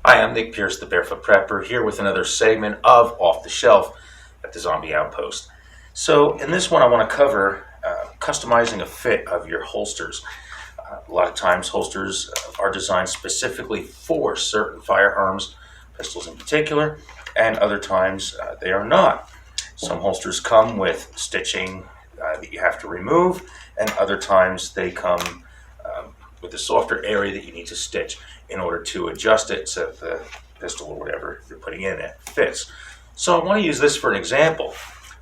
Hi, I'm Nick Pierce, the Barefoot Prepper, here with another segment of Off the Shelf at the Zombie Outpost. So in this one, I want to cover customizing a fit of your holsters. A lot of times holsters are designed specifically for certain firearms, pistols in particular, and other times they are not. Some holsters come with stitching that you have to remove, and other times they come with a softer area that you need to stitch in order to adjust it so that the pistol or whatever you're putting in it fits. So I want to use this for an example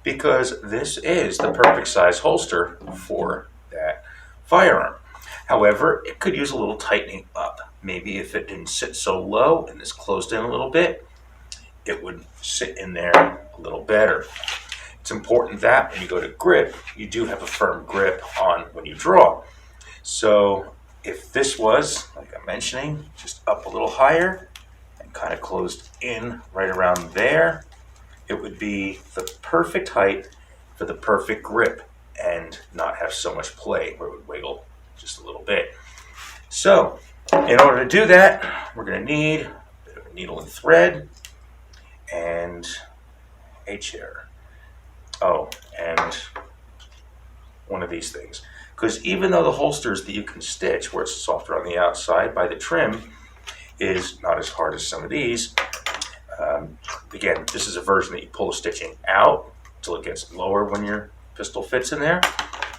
because this is the perfect size holster for that firearm. However, it could use a little tightening up. Maybe if it didn't sit so low and this closed in a little bit, it would sit in there a little better. It's important that when you go to grip, you do have a firm grip on when you draw. So if this was, like I'm mentioning, just up a little higher and kind of closed in right around there, it would be the perfect height for the perfect grip and not have so much play where it would wiggle just a little bit. So in order to do that, we're going to need a bit of a needle and thread and a chair. Oh, and one of these things. Because even though the holsters that you can stitch, where it's softer on the outside by the trim, is not as hard as some of these, again, this is a version that you pull the stitching out until it gets lower when your pistol fits in there.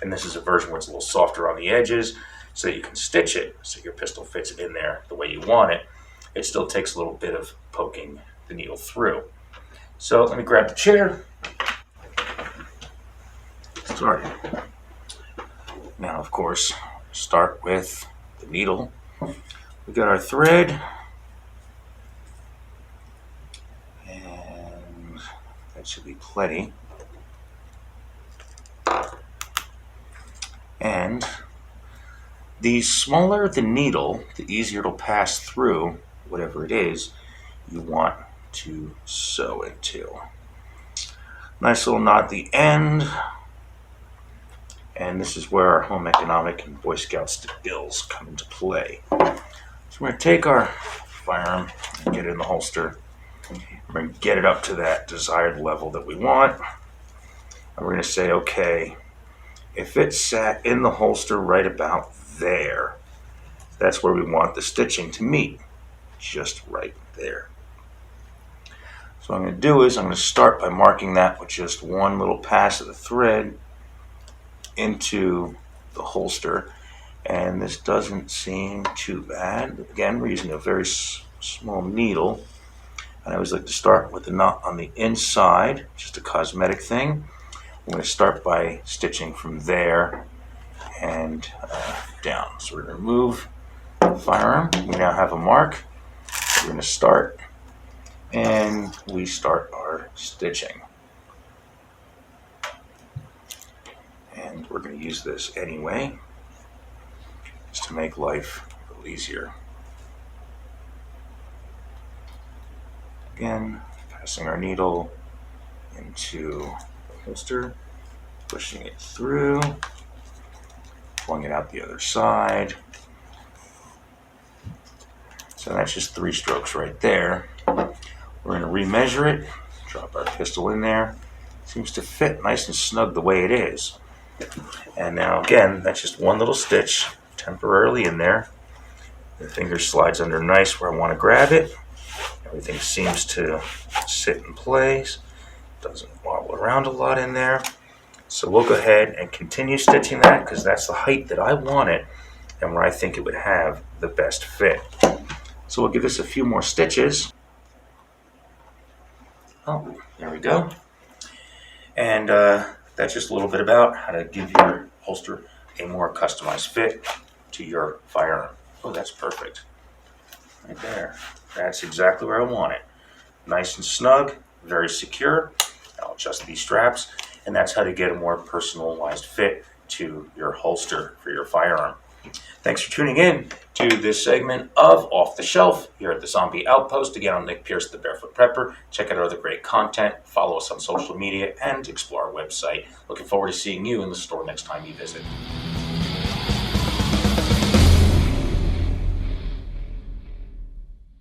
And this is a version where it's a little softer on the edges so that you can stitch it so your pistol fits in there the way you want it. It still takes a little bit of poking the needle through. So let me grab the chair. Sorry. Now, of course, start with the needle. We got our thread, and that should be plenty. And the smaller the needle, the easier it'll pass through whatever it is you want to sew into. Nice little knot at the end. And this is where our home economic and Boy Scout skills come into play. So we're going to take our firearm and get it in the holster. We're going to get it up to that desired level that we want. And we're going to say, okay, if it sat in the holster right about there, that's where we want the stitching to meet, just right there. So what I'm going to do is I'm going to start by marking that with just one little pass of the thread into the holster, and this doesn't seem too bad. Again, we're using a very small needle, and I always like to start with the knot on the inside, just a cosmetic thing. I'm going to start by stitching from there and down. So we're going to remove the firearm. We now have a mark. We're going to start, and we start our stitching. And we're going to use this anyway, just to make life a little easier. Again, passing our needle into the holster, pushing it through, pulling it out the other side. So that's just 3 strokes right there. We're going to remeasure it, drop our pistol in there. Seems to fit nice and snug the way it is. And now again, that's just one little stitch temporarily in there. The finger slides under nice where I want to grab it. Everything seems to sit in place. Doesn't wobble around a lot in there. So we'll go ahead and continue stitching that because that's the height that I want it and where I think it would have the best fit. So we'll give this a few more stitches. Oh, there we go. And that's just a little bit about how to give your holster a more customized fit to your firearm. Oh, that's perfect. Right there. That's exactly where I want it. Nice and snug, very secure. I'll adjust these straps, and that's how to get a more personalized fit to your holster for your firearm. Thanks for tuning in to this segment of Off the Shelf here at the Zombie Outpost. Again, I'm Nick Pierce, the Barefoot Prepper. Check out our other great content, follow us on social media, and explore our website. Looking forward to seeing you in the store next time you visit.